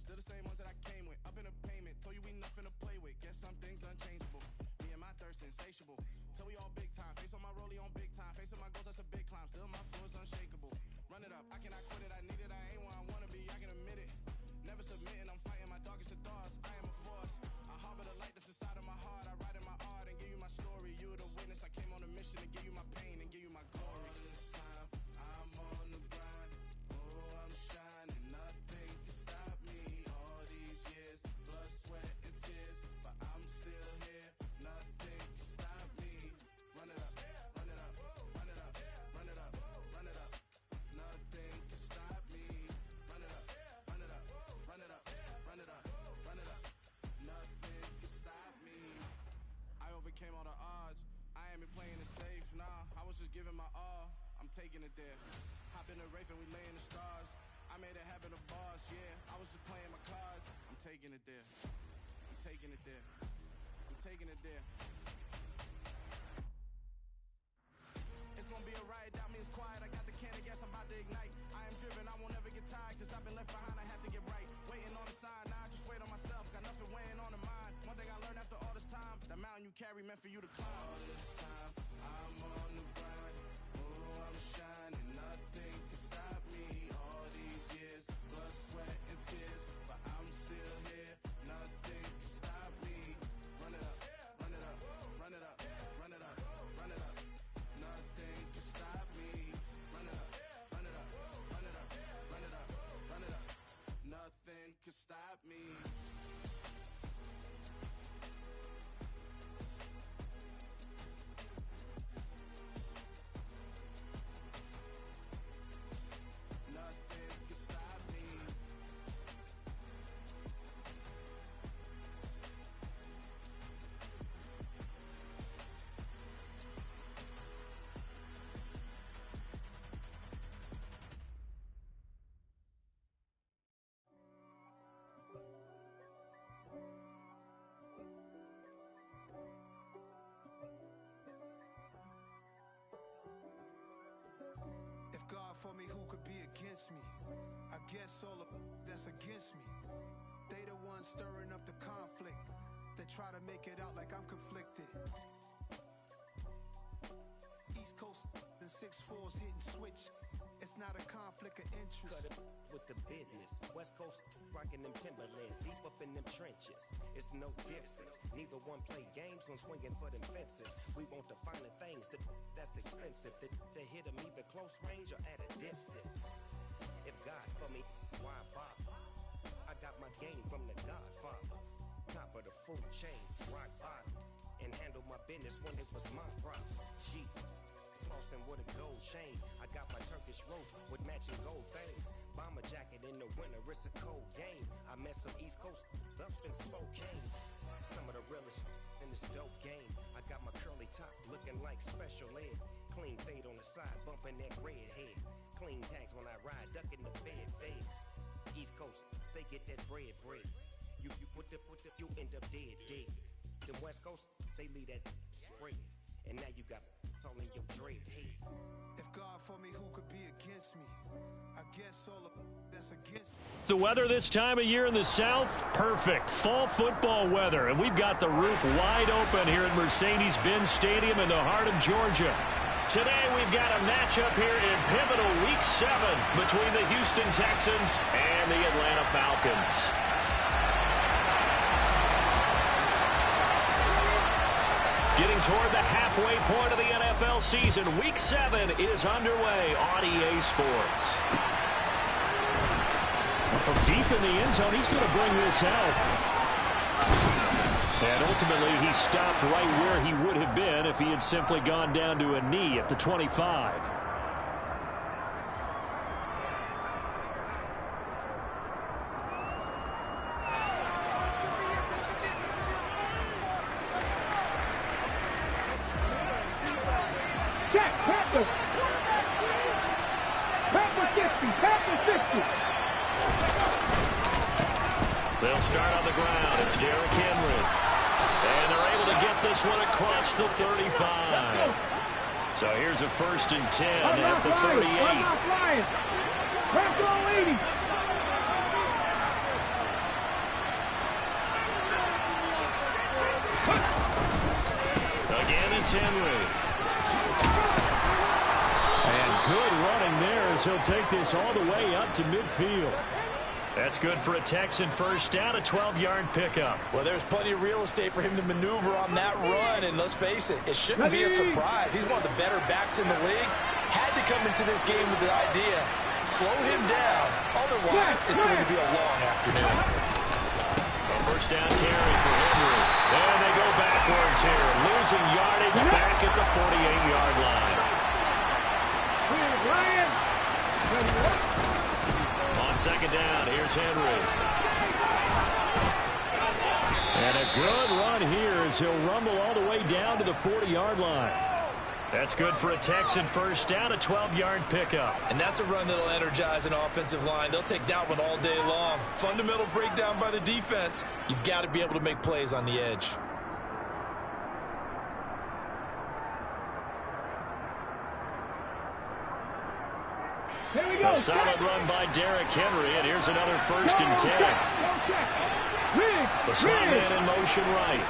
still the same ones that I came with. Up in a payment, told you we nothing to play with. Guess some things unchangeable. Me and my thirst insatiable. Till we all big time. Face on my rollie on big time. Face on my goals, that's a big climb. Still my flow is unshakable. Run it up, I cannot quit it. I need it, I ain't where I wanna be. I can admit it. Never submitting, I'm fighting my darkest of thoughts. I am a force. I harbor the light that's inside of my heart. I write in my art and give you my story. You the witness. I came on a mission to give you my pain and give you my glory. All this time, I'm on the grind. Oh, I'm shining. Nothing can stop me. All these years, blood, sweat, and tears, but I'm still here. Nothing can stop me. Run it up, run it up, run it up, run it up, run it up. Nothing can stop me. Run it up, run it up, run it up, run it up, run it up. Nothing can stop me. I overcame all the odds. I ain't been playing it safe, nah. I was just giving my all. I'm taking it there. Hop in the Wraith and we lay in the stars. I made it happen, a boss, yeah. I was just playing my cards. I'm taking it there. I'm taking it there. I'm taking it there. It's gonna be a riot, doubt me, it's quiet. I got the can of gas, I'm about to ignite. I am driven, I won't ever get tired, cause I've been left behind, I have to get right. Waiting on a sign, now I just wait on myself. Got nothing weighing on the mind. One thing I learned after all this time, the mountain you carry meant for you to climb. All this time, I'm on the grind. Oh, I'm shining, nothing can stop me. All these years, blood, sweat, and tears, but I'm still here. Nothing can stop me. Run it up, run it up, run it up, run it up, run it up. Nothing can stop me. Run it up, run it up, run it up, run it up, run it up. Nothing can stop me. Nothing can stop me. If God for me, who could be against me? I guess all of that's against me. They the ones stirring up the conflict. They try to make it out like I'm conflicted. East Coast and 6'4's hitting switch. It's not a conflict of interest. Cut it with the business. West Coast rocking them Timberlands, deep up in them trenches. It's no difference. Neither one play games when swinging for them fences. We want the finer things that's expensive. That hit them either close range or at a distance. If God for me, why bother? I got my game from the Godfather. Top of the food chain, rock bottom. And handle my business when it was my problem. Gee. Flossing with a gold chain. I got my Turkish rope with matching gold things. Bomber jacket in the winter, it's a cold game. I met some East Coast up in Spokane. Some of the realest in this dope game. I got my curly top looking like special ed. Clean fade on the side, bumping that red head. Clean tags when I ride, ducking the feds. East Coast, they get that bread. You end up dead. The West Coast, they leave that spread. And now you got calling your dread head. If God for me, who could be against me? I guess all of that's against me. The weather this time of year in the South, perfect. Fall football weather. And we've got the roof wide open here at Mercedes-Benz Stadium in the heart of Georgia. Today we've got a matchup here in pivotal Week 7 between the Houston Texans and the Atlanta Falcons. Getting toward the halfway point of the NFL season, Week 7 is underway on EA Sports. From deep in the end zone, he's going to bring this out. And ultimately, he stopped right where he would have been if he had simply gone down to a knee at the 25. They'll start on the ground. It's Derrick Henry. And they're able to get this one across the 35. So here's a 1st and 10 at the 38. Here's Henry. And good running there as he'll take this all the way up to midfield. That's good for a Texan first down, a 12-yard pickup. Well, there's plenty of real estate for him to maneuver on that run, and let's face it, it shouldn't be a surprise. He's one of the better backs in the league. Had to come into this game with the idea, slow him down, otherwise it's going to be a long afternoon. A first down carry for Henry. And they go backwards here, losing yardage back at the 48-yard line. On second down, here's Henry. And a good run here as he'll rumble all the way down to the 40-yard line. That's good for a Texan first down, a 12-yard pickup. And that's a run that'll energize an offensive line. They'll take that one all day long. Fundamental breakdown by the defense. You've got to be able to make plays on the edge. Here we go. A solid run by Derrick Henry, and here's another first and 10. The slot man in motion right.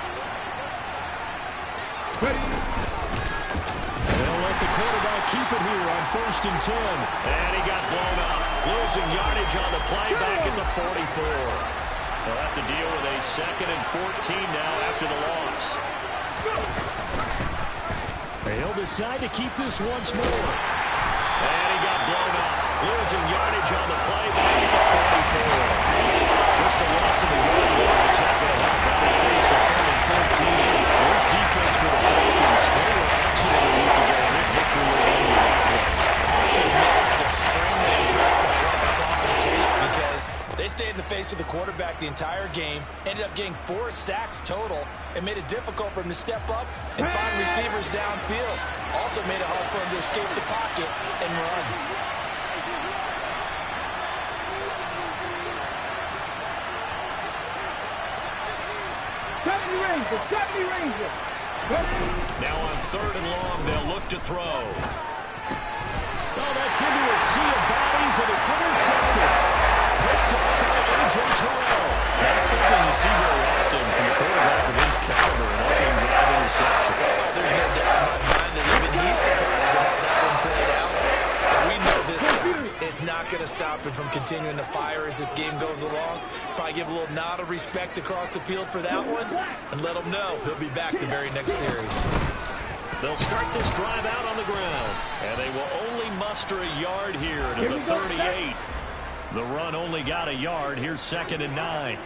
They'll let the quarterback keep it here on first and 10. And he got blown up. Losing yardage on the play back at the 44. They'll have to deal with a second and 14 now after the loss. He'll decide to keep this once more. And he got blown up. Losing yardage on the play back at the 44. Just a loss of a yard there. It's not going to help out in face of 3rd and 14. This defense for the Falcons, they were excellent a week ago. Nick Victor will end with this. I was extremely impressed by what I saw on tape because they stayed in the face of the quarterback the entire game, ended up getting 4 sacks total, and made it difficult for him to step up and find receivers downfield. Also made it hard for him to escape the pocket and run. Now on 3rd and long, they'll look to throw. Oh, that's into a sea of bodies, and it's intercepted. Picked up by A.J. Terrell. That's something you see very often from a quarterback of his caliber, an opening drive interception. There's no doubt in my mind that even he's surprised at how that one played out. But we know this guy is not going to stop him from continuing to fire as this game goes along. Probably give a little nod of respect across the field for that one and let him know he'll be back the very next series. They'll start this drive out on the ground, and they will only muster a yard here to the 38. The run only got a yard. Here's 2nd and 9.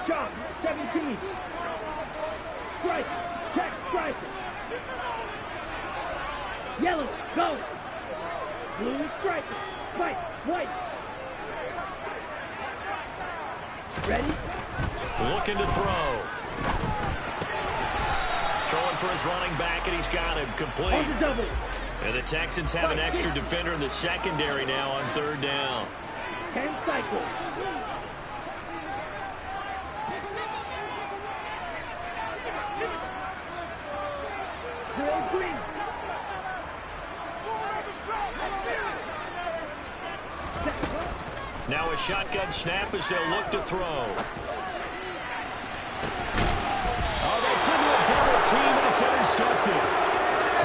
John, 17. Strike. Check. Strike. Yellow. Go. Blue. Strike. White. White. Ready? Looking to throw. Throwing for his running back, and he's got him complete. And the Texans have an extra defender in the secondary now on 3rd down. 10 cycles. Now a shotgun snap as they'll look to throw. Oh, that's into a double team, and it's intercepted.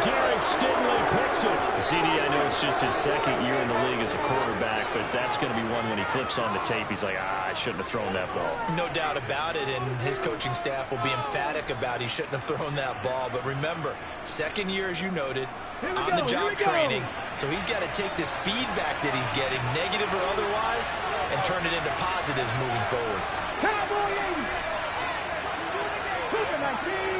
Derek Stingley picks it. CD, I know it's just his 2nd year in the league as a quarterback, but that's going to be one when he flips on the tape. He's like, I shouldn't have thrown that ball. No doubt about it, and his coaching staff will be emphatic about he shouldn't have thrown that ball. But remember, 2nd year, as you noted, on-the-job training, so he's got to take this feedback that he's getting, negative or otherwise, and turn it into positives moving forward. Cowboy 80. Super 19.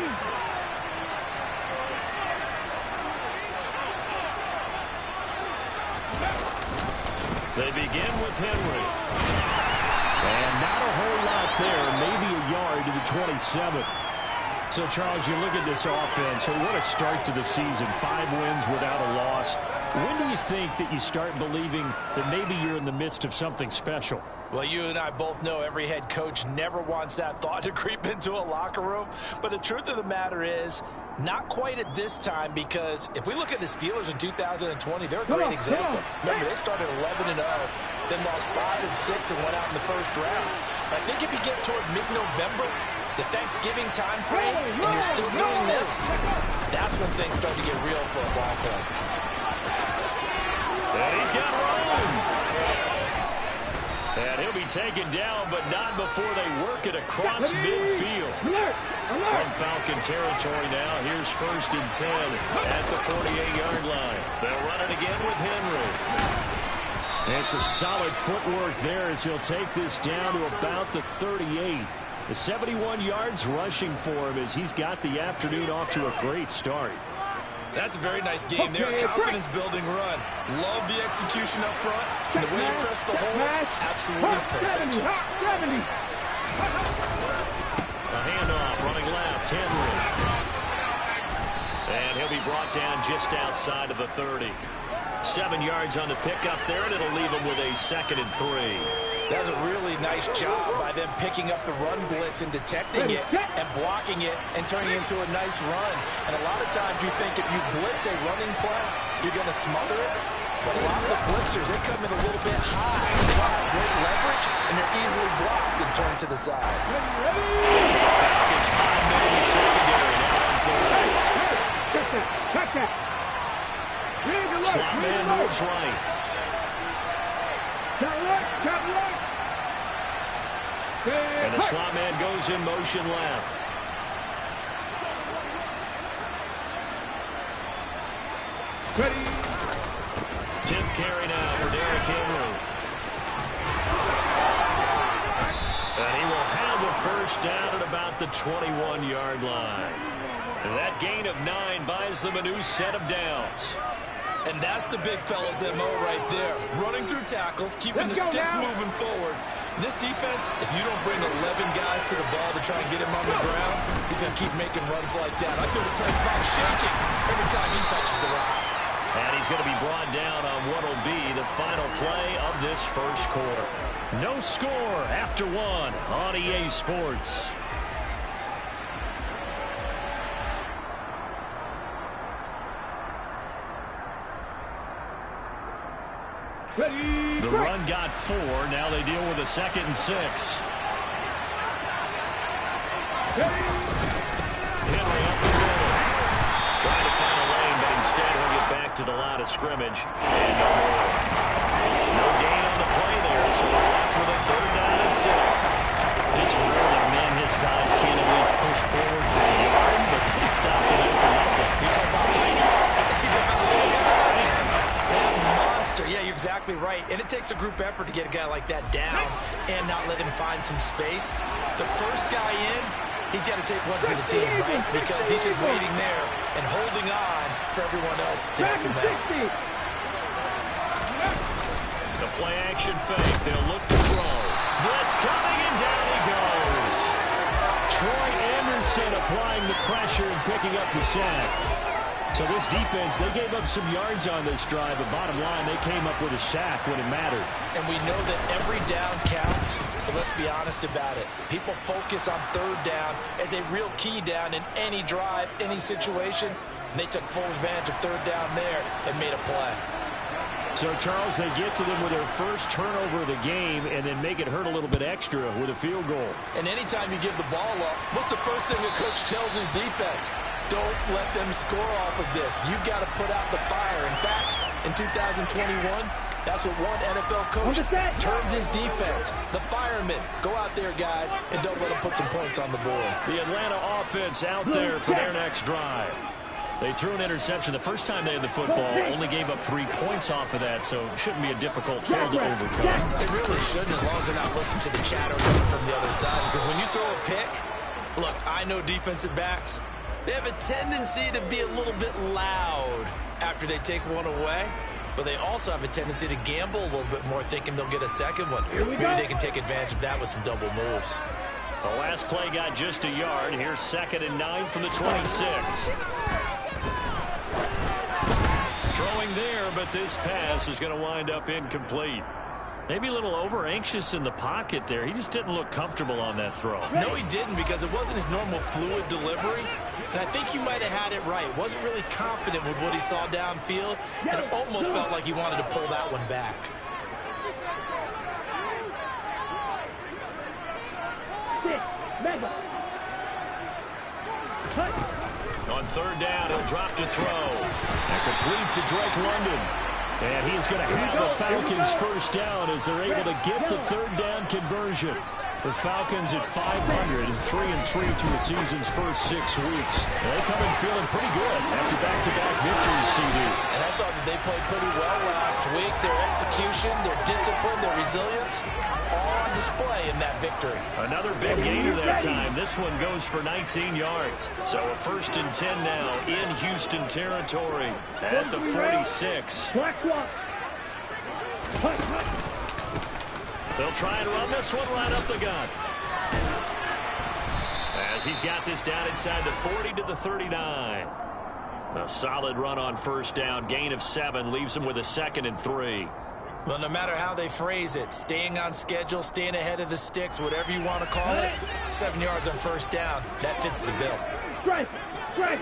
They begin with Henry. And not a whole lot there, maybe a yard to the 27th. So, Charles, you look at this offense, and what a start to the season. 5 wins without a loss. When do you think that you start believing that maybe you're in the midst of something special? Well, you and I both know every head coach never wants that thought to creep into a locker room. But the truth of the matter is, not quite at this time, because if we look at the Steelers in 2020, they're a great example. Remember, they started 11-0, then lost 5-6 and went out in the first round. But I think if you get toward mid-November, the Thanksgiving time frame, and you're still doing this, that's when things start to get real for a ball club. And he's got room. And he'll be taken down, but not before they work it across midfield. From Falcon territory now, here's 1st and 10 at the 48-yard line. They'll run it again with Henry. And it's a solid footwork there as he'll take this down to about the 38. The 71 yards rushing for him as he's got the afternoon off to a great start. That's a very nice game there. Confidence-building run. Love the execution up front. And the way he pressed the hole, absolutely perfect. 70. A handoff, running left, Henry. And he'll be brought down just outside of the 30. 7 yards on the pickup there, and it'll leave him with a 2nd and 3. That was a really nice job by them picking up the run blitz and detecting it and blocking it and turning it into a nice run. And a lot of times you think if you blitz a running play, you're going to smother it. But a lot of the blitzers, they come in a little bit high. They have great leverage, and they're easily blocked and turned to the side. For the Falcons, 5 men in the secondary. Now on 4. Slot man moves right. And the slot man goes in motion left. Ready. 10th carry now for Derrick Henry. And he will have the first down at about the 21-yard line. And that gain of 9 buys them a new set of downs. And that's the big fella's MO right there. Running through tackles, keeping the sticks moving forward. This defense, if you don't bring 11 guys to the ball to try and get him on the ground, he's going to keep making runs like that. I feel the press box shaking every time he touches the rock. And he's going to be brought down on what will be the final play of this first quarter. No score after 1 on EA Sports. The run got 4. Now they deal with a 2nd and 6. Henry up the middle. Trying to find a lane, but instead he'll get back to the line of scrimmage. And no more. No gain on the play there, so they're left with a 3rd down and 6. It's rare that a man his size can't at least push forward for a yard, but they stopped him in for nothing. You talk about tiny. You talk about the little guy coming in. Monster. Yeah, you're exactly right. And it takes a group effort to get a guy like that down and not let him find some space. The first guy in, he's got to take one for the team, right? Because he's just waiting there and holding on for everyone else to help him out. The play action fake. They'll look to throw. Blitz coming, and down he goes. Troy Anderson applying the pressure and picking up the sack. So this defense, they gave up some yards on this drive, but bottom line, they came up with a sack when it mattered. And we know that every down counts, but let's be honest about it. People focus on 3rd down as a real key down in any drive, any situation. And they took full advantage of 3rd down there and made a play. So, Charles, they get to them with their first turnover of the game and then make it hurt a little bit extra with a field goal. And anytime you give the ball up, what's the first thing a coach tells his defense? Don't let them score off of this. You've got to put out the fire. In fact, in 2021, that's what one NFL coach termed his defense. The firemen. Go out there, guys, and don't let them put some points on the board. The Atlanta offense out there for their next drive. They threw an interception the first time they had the football, only gave up 3 points off of that, so it shouldn't be a difficult hole to overcome. It really shouldn't, as long as they're not listening to the chatter coming from the other side. Because when you throw a pick, look, I know defensive backs, they have a tendency to be a little bit loud after they take one away, but they also have a tendency to gamble a little bit more, thinking they'll get a second one. Maybe they can take advantage of that with some double moves. The last play got just a yard. Here's 2nd and 9 from the 26. Throwing there, but this pass is going to wind up incomplete. Maybe a little over-anxious in the pocket there. He just didn't look comfortable on that throw. No, he didn't, because it wasn't his normal fluid delivery. And I think you might have had it right. Wasn't really confident with what he saw downfield, and it almost felt like he wanted to pull that one back. On 3rd down, he'll drop to throw. And complete to Drake London. And he's going to have the Falcons first down as they're able to get the 3rd down conversion. The Falcons at 500 and 3-3 through the season's first 6 weeks. And they come in feeling pretty good after back-to-back victories, CD. And I thought that they played pretty well last week. Their execution, their discipline, their resilience, all on display in that victory. Another big gainer that time. This one goes for 19 yards. So a 1st and 10 now in Houston territory at the 46. They'll try and run this one right up the gut. As he's got this down inside the 40 to the 39. A solid run on 1st down. Gain of 7 leaves him with a 2nd and 3. Well, no matter how they phrase it, staying on schedule, staying ahead of the sticks, whatever you want to call it, 7 yards on 1st down, that fits the bill. Strike! Strike!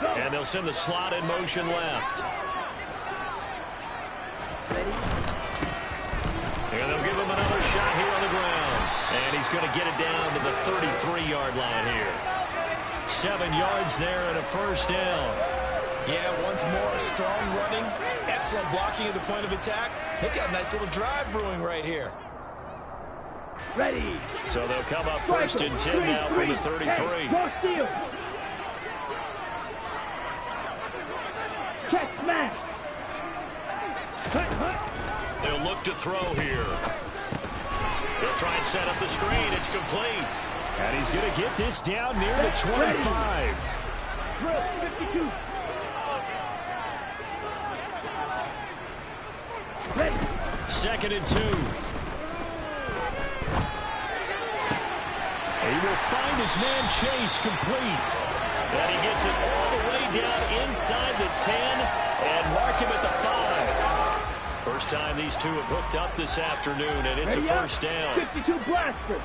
And they'll send the slot in motion left. And they'll give him another shot here on the ground. And he's going to get it down to the 33-yard line here. 7 yards there and a 1st down. Yeah, once more, strong running, excellent blocking at the point of attack. They've got a nice little drive brewing right here. Ready. So they'll come up 1st and 10 now from the 33. Check smash. They'll look to throw here. They'll try and set up the screen. It's complete. And he's going to get this down near the 25. 52. Ready. 2nd and 2. He will find his man Chase complete. And he gets it all the way down inside the 10 and mark him at the 5. First time these two have hooked up this afternoon, and it's a 1st down. 52 blaster.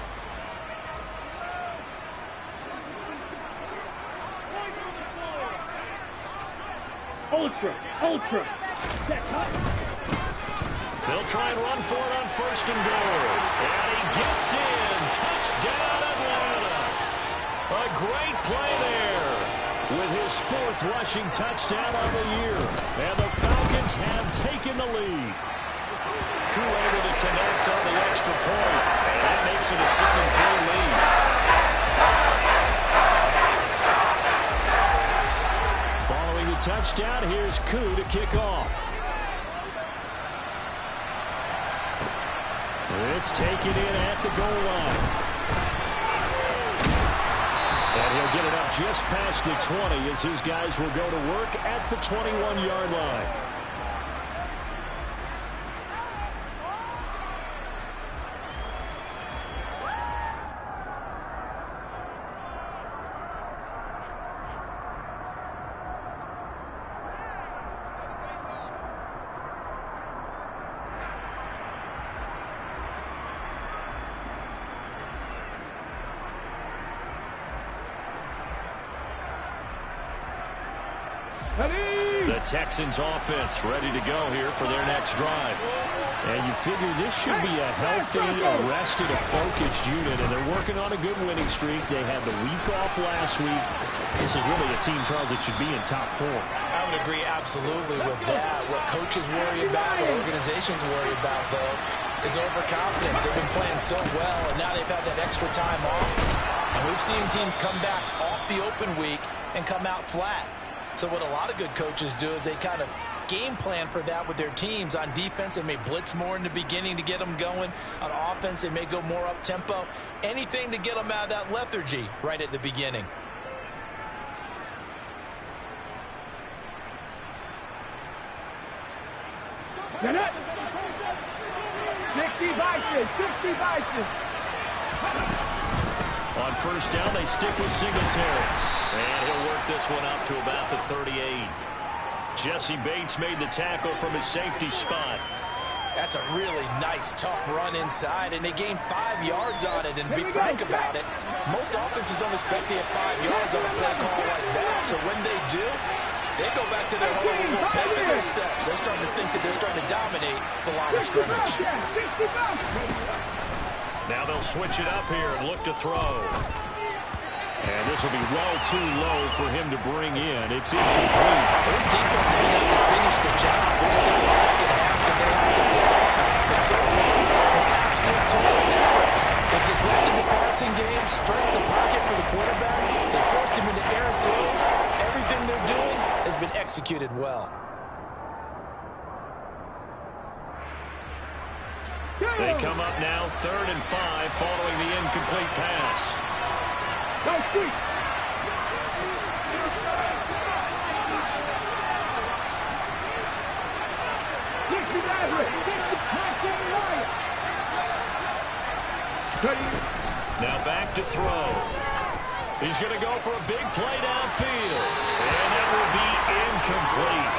Ultra. They'll try and run for it on 1st and goal. And he gets in. Touchdown, Atlanta. A great play there with his 4th rushing touchdown of the year. And the Falcons have taken the lead. Crew able to connect on the extra point. And that makes it a 7-3 lead. Following the touchdown, here's Koo to kick off. This taken in at the goal line. And he'll get it up just past the 20 as his guys will go to work at the 21-yard line. The Texans offense ready to go here for their next drive. And you figure this should be a healthy, rested, focused unit, and they're working on a good winning streak. They had the week off last week. This is really a team, Charles, that should be in top form. I would agree absolutely with that. What coaches worry about, what organizations worry about, though, is overconfidence. They've been playing so well, and now they've had that extra time off. And we've seen teams come back off the open week and come out flat. So what a lot of good coaches do is they kind of game plan for that with their teams. On defense, they may blitz more in the beginning to get them going. On offense, they may go more up-tempo. Anything to get them out of that lethargy right at the beginning. Get it? 60 vices, 60 vices. On first down, they stick with Singletary. And he'll work this one up to about the 38. Jesse Bates made the tackle from his safety spot. That's a really nice, tough run inside, and they gained 5 yards on it. And to be frank about it, most offenses don't expect to get 5 yards on a play call like that. So when they do, they go back to their home and peg their steps. They're starting to think that they're starting to dominate the line of scrimmage. Now they'll switch it up here and look to throw. And this will be well too low for him to bring in. It's incomplete. This defense is going to have to finish the job. There's still a second half that they have to play. But so far, an absolute total effort. They've disrupted the passing game, stressed the pocket for the quarterback. They forced him into errant throws. Everything they're doing has been executed well. They come up now 3rd and 5 following the incomplete pass. Go, sweet. Now back to throw. He's going to go for a big play downfield. And that will be incomplete.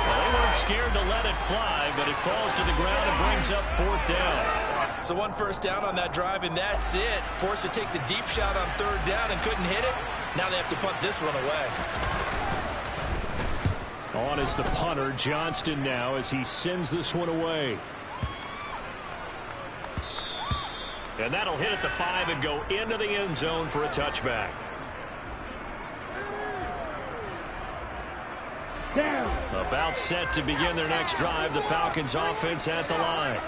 Well, they weren't scared to let it fly, but it falls to the ground and brings up 4th down. So 1 first down on that drive, and that's it. Forced to take the deep shot on 3rd down and couldn't hit it. Now they have to punt this one away. On is the punter, Johnston, now as he sends this one away. And that'll hit at the 5 and go into the end zone for a touchback. About set to begin their next drive. The Falcons offense at the line.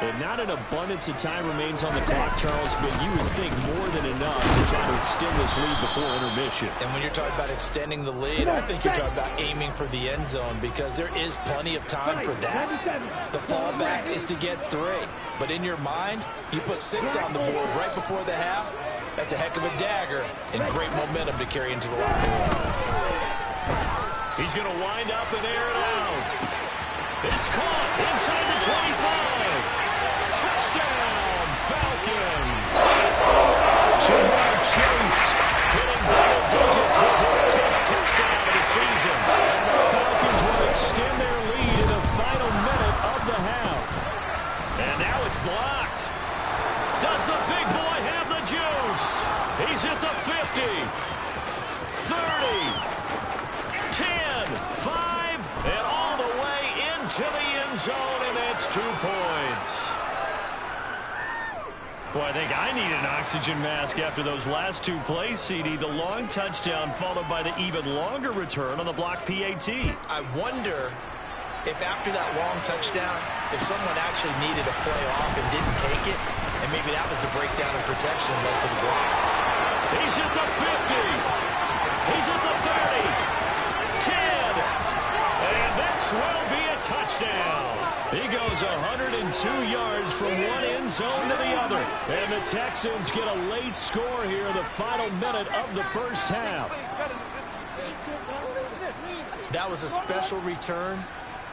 And not an abundance of time remains on the clock, Charles, but you would think more than enough to try to extend this lead before intermission. And when you're talking about extending the lead, I think you're talking about aiming for the end zone because there is plenty of time for that. The fallback is to get 3. But in your mind, you put 6 on the board right before the half. That's a heck of a dagger and great momentum to carry into the locker room. He's going to wind up and air it out. It's caught inside the 25. Touchdown, Falcons. Jamar Chase hitting double digits with his 10th touchdown of the season. And the Falcons will extend their lead in the final minute of the half. And now it's blocked. Does the big boy have the juice? He's at the 50, 30, 10, 5, and all the way into the end zone, and that's 2 points. Boy, I think I need an oxygen mask after those last 2 plays, CD. The long touchdown followed by the even longer return on the block PAT. I wonder if after that long touchdown, if someone actually needed a play off and didn't take it, and maybe that was the breakdown in protection led to the block. He's at the 50. He's at the 30. 10. And this will be a touchdown. He goes 102 yards from one end zone to the other. And the Texans get a late score here in the final minute of the first half. That was a special return,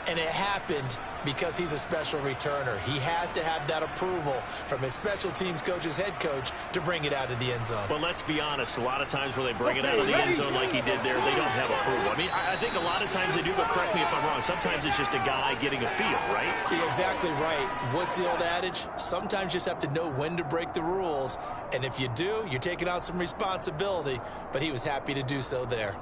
and it happened because he's a special returner. He has to have that approval from his special teams coach's head coach to bring it out of the end zone. But let's be honest, a lot of times where they bring it out of the end zone like he did there, they don't have approval. I mean, I think a lot of times they do, but correct me if I'm wrong. Sometimes it's just a guy getting a feel, right? You're exactly right. What's the old adage? Sometimes you just have to know when to break the rules. And if you do, you're taking on some responsibility. But he was happy to do so there.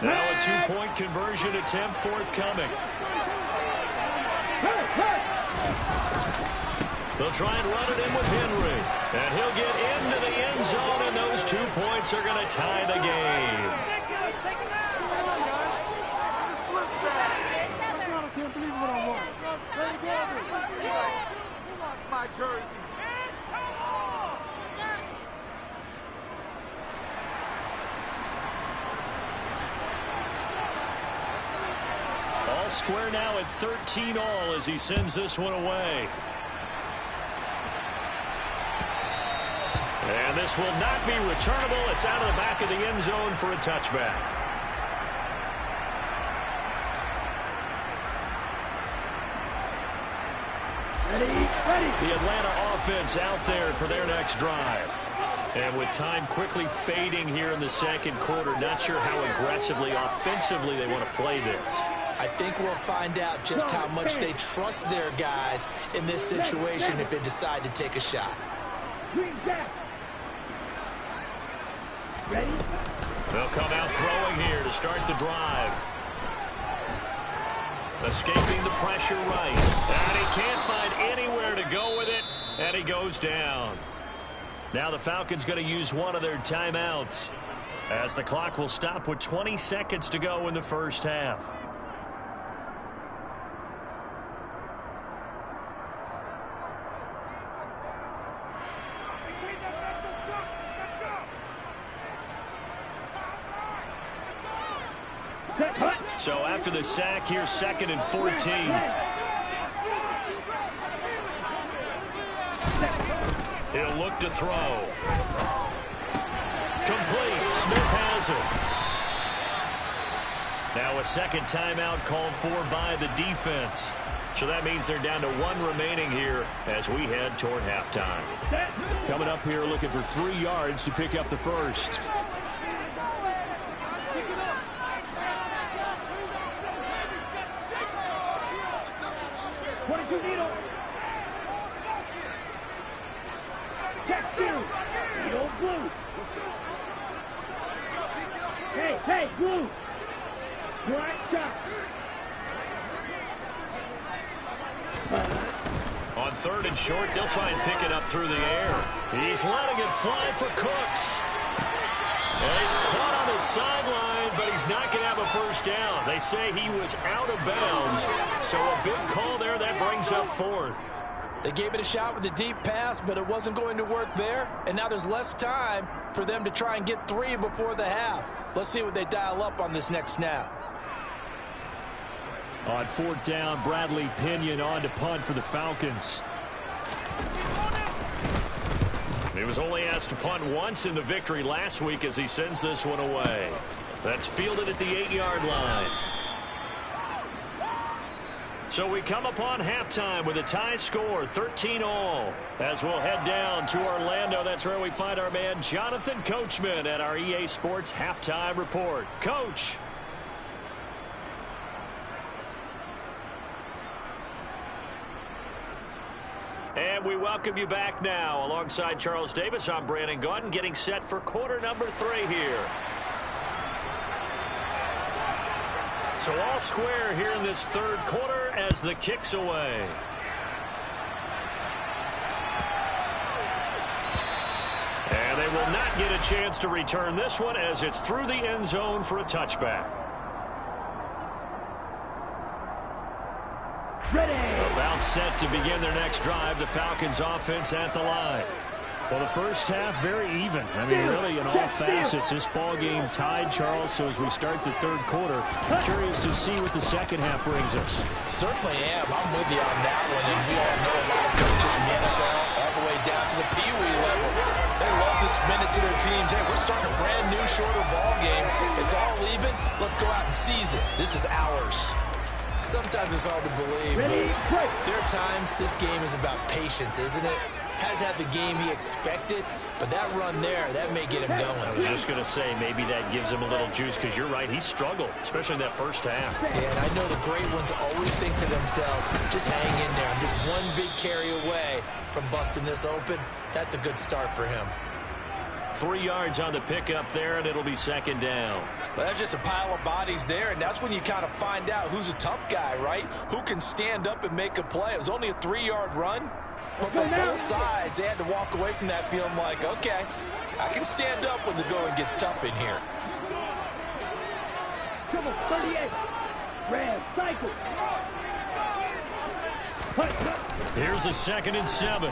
Now a 2-point conversion attempt forthcoming. They'll try and run it in with Henry. And he'll get into the end zone, and those 2 points are going to tie the game. I can't believe what I want. Play together. Who wants my jersey? All square now at 13 all as he sends this one away. And this will not be returnable. It's out of the back of the end zone for a touchback. The Atlanta offense out there for their next drive. And with time quickly fading here in the second quarter, not sure how aggressively, offensively they want to play this. I think we'll find out just how much they trust their guys in this situation if they decide to take a shot. They'll come out throwing here to start the drive. Escaping the pressure right. And he can't find anywhere to go with it, and he goes down. Now the Falcons going to use one of their timeouts as the clock will stop with 20 seconds to go in the first half. So after the sack, here's 2nd and 14. He'll look to throw. Complete. Smith has it. Now a second timeout called for by the defense. So that means they're down to 1 remaining here as we head toward halftime. Coming up here looking for 3 yards to pick up the first. Hey, blue! Right shot! On 3rd and short, they'll try and pick it up through the air. He's letting it fly for Cooks. And he's caught on the sideline, but he's not going to have a first down. They say he was out of bounds, so a big call there that brings up 4th. They gave it a shot with a deep pass, but it wasn't going to work there. And now there's less time for them to try and get 3 before the half. Let's see what they dial up on this next snap. On 4th down, Bradley Pinion on to punt for the Falcons. He was only asked to punt once in the victory last week as he sends this one away. That's fielded at the 8-yard line. So we come upon halftime with a tie score, 13-all. As we'll head down to Orlando, that's where we find our man Jonathan Coachman at our EA Sports Halftime Report. Coach. And we welcome you back now. Alongside Charles Davis, I'm Brandon Gaudin, getting set for quarter number 3 here. So all square here in this 3rd quarter as the kick's away. And they will not get a chance to return this one as it's through the end zone for a touchback. Ready. About set to begin their next drive, the Falcons offense at the line. Well, the first half, very even. I mean, really, in all facets, this ball game tied, Charles. So as we start the 3rd quarter, curious to see what the second half brings us. Certainly am. I'm with you on that one. And we all know a lot of coaches from the NFL all the way down to the Pee Wee level. They love to spin it to their teams. Hey, we're starting a brand new, shorter ball game. It's all even. Let's go out and seize it. This is ours. Sometimes it's hard to believe, but there are times this game is about patience, isn't it? Has had the game he expected, but that run there, that may get him going. I was just going to say, maybe that gives him a little juice, because you're right, he struggled, especially in that first half. Yeah, and I know the great ones always think to themselves, just hang in there. I'm just one big carry away from busting this open. That's a good start for him. 3 yards on the pickup there, and it'll be 2nd down. Well, that's just a pile of bodies there, and that's when you kind of find out who's a tough guy, right? Who can stand up and make a play. It was only a 3-yard run, but from both sides, they had to walk away from that feeling like, okay, I can stand up when the going gets tough in here. Come on, 38. Red, cycle. Here's a 2nd and 7.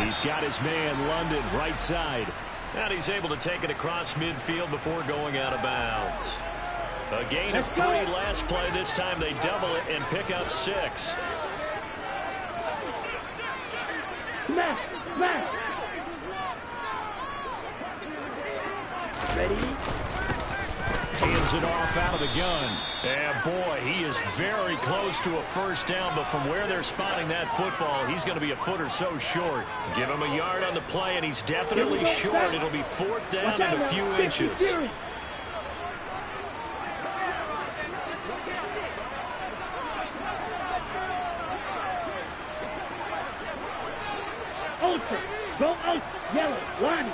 He's got his man, London, right side. And he's able to take it across midfield before going out of bounds. A gain of 3 last play. This time they double it and pick up 6. Smash, smash. Ready? He is Hands it off out of the gun. And, boy, he is very close to a first down, but from where they're spotting that football, he's going to be a foot or so short. Give him a yard on the play, and he's definitely short. It'll be fourth down and a few inches. Ultra. Go ultra. Yellow. Lonnie.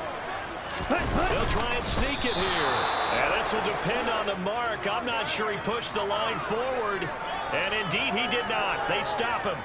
They'll try and sneak it here. And this will depend on the mark. I'm not sure he pushed the line forward. And indeed, he did not. They stop him.